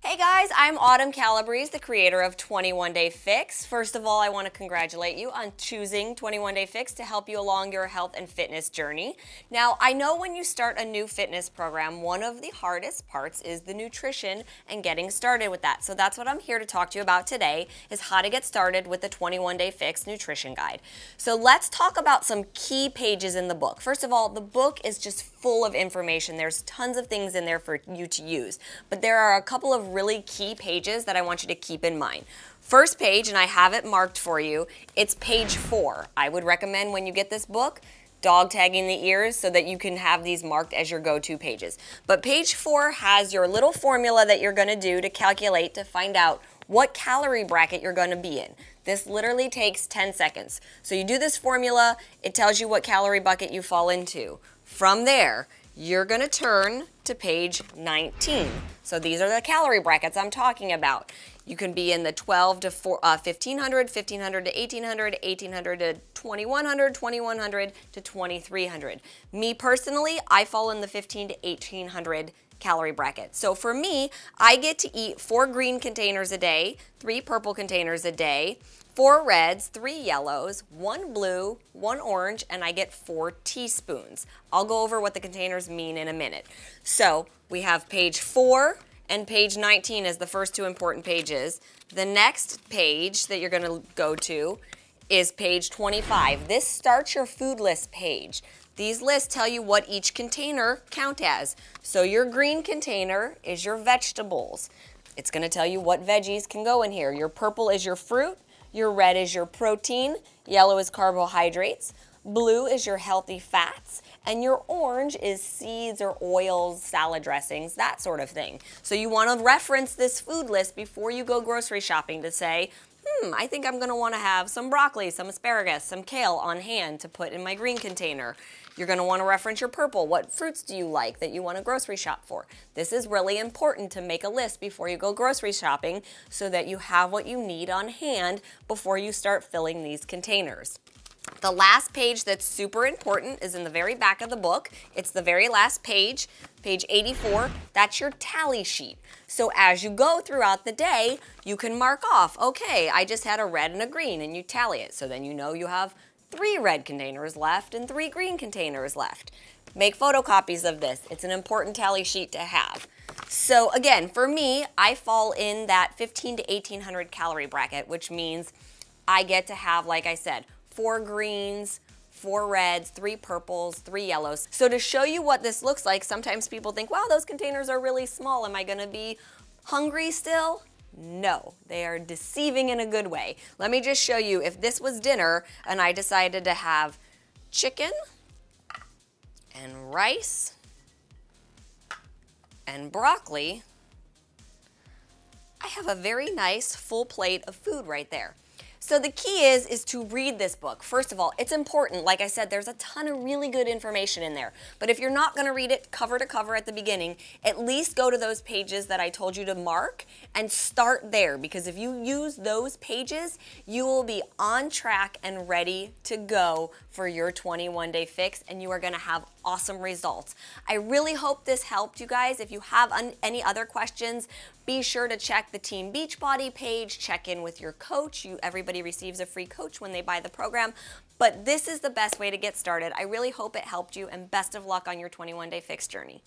Hey guys, I'm Autumn Calabrese, the creator of 21 Day Fix. First of all, I want to congratulate you on choosing 21 Day Fix to help you along your health and fitness journey. Now, I know when you start a new fitness program, one of the hardest parts is the nutrition and getting started with that. So that's what I'm here to talk to you about today, is how to get started with the 21 Day Fix nutrition guide. So let's talk about some key pages in the book. First of all, the book is just full of information. There's tons of things in there for you to use, but there are a couple of really key pages that I want you to keep in mind. First page, and I have it marked for you, it's page 4. I would recommend when you get this book, dog tagging the ears so that you can have these marked as your go-to pages. But page 4 has your little formula that you're going to do to calculate to find out what calorie bracket you're going to be in. This literally takes 10 seconds. So you do this formula, it tells you what calorie bucket you fall into. From there, you're going to turn to page 19. So these are the calorie brackets I'm talking about. You can be in the 12 to 1500, 1500 to 1800, 1800 to 2100, 2100 to 2300. Me personally, I fall in the 15 to 1800 calorie bracket. So for me, I get to eat 4 green containers a day, 3 purple containers a day, 4 reds, 3 yellows, 1 blue, 1 orange, and I get 4 teaspoons. I'll go over what the containers mean in a minute. So we have page 4 and page 19 as the first 2 important pages. The next page that you're going to go to is page 25. This starts your food list page. These lists tell you what each container count as. So your green container is your vegetables. It's going to tell you what veggies can go in here. Your purple is your fruit. Your red is your protein, yellow is carbohydrates, blue is your healthy fats, and your orange is seeds or oils, salad dressings, that sort of thing. So you want to reference this food list before you go grocery shopping to say, I think I'm going to want to have some broccoli, some asparagus, some kale on hand to put in my green container. You're going to want to reference your purple. What fruits do you like that you want to grocery shop for? This is really important to make a list before you go grocery shopping so that you have what you need on hand before you start filling these containers. The last page that's super important is in the very back of the book. It's the very last page, page 84. That's your tally sheet. So as you go throughout the day, you can mark off, okay, I just had a red and a green, and you tally it. So then you know you have 3 red containers left and 3 green containers left. Make photocopies of this. It's an important tally sheet to have. So again, for me, I fall in that 15 to 1800 calorie bracket, which means I get to have, like I said, 4 greens, 4 reds, 3 purples, 3 yellows. So to show you what this looks like, sometimes people think, wow, those containers are really small. Am I going to be hungry still? No, they are deceiving in a good way. Let me just show you, if this was dinner and I decided to have chicken and rice and broccoli, I have a very nice full plate of food right there. So the key is to read this book. First of all, it's important. Like I said, there's a ton of really good information in there. But if you're not going to read it cover to cover at the beginning, at least go to those pages that I told you to mark and start there. Because if you use those pages, you will be on track and ready to go for your 21 Day Fix, and you are going to have awesome results. I really hope this helped you guys. If you have any other questions, be sure to check the Team Beachbody page, check in with your coach. Everybody receives a free coach when they buy the program, but this is the best way to get started. I really hope it helped you, and best of luck on your 21 Day Fix journey.